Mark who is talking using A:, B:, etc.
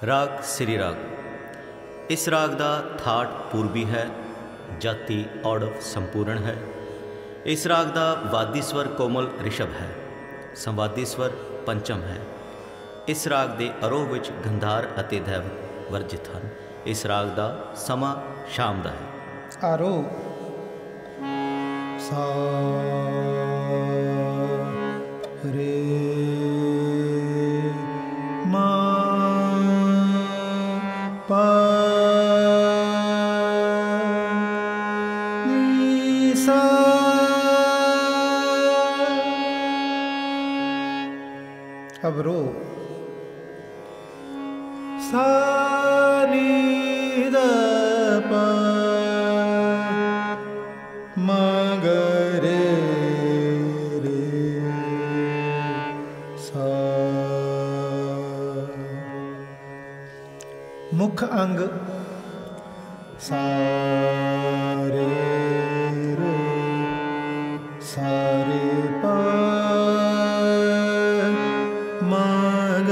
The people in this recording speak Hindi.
A: राग श्री राग। इस राग का थाट पूर्वी है, जाति औड़व संपूर्ण है। इस राग का वादी स्वर कोमल ऋषभ है, संवादी स्वर पंचम है। इस राग के आरोह विच गंधार अते दैवत वर्जित हैं। इस राग का समा शाम का है।
B: आरोह सा रे मा पा नी सा। अब रो सा नी द पा मा ग रे रे सा। मुख अंग सा रे रे सा रे पा मा ग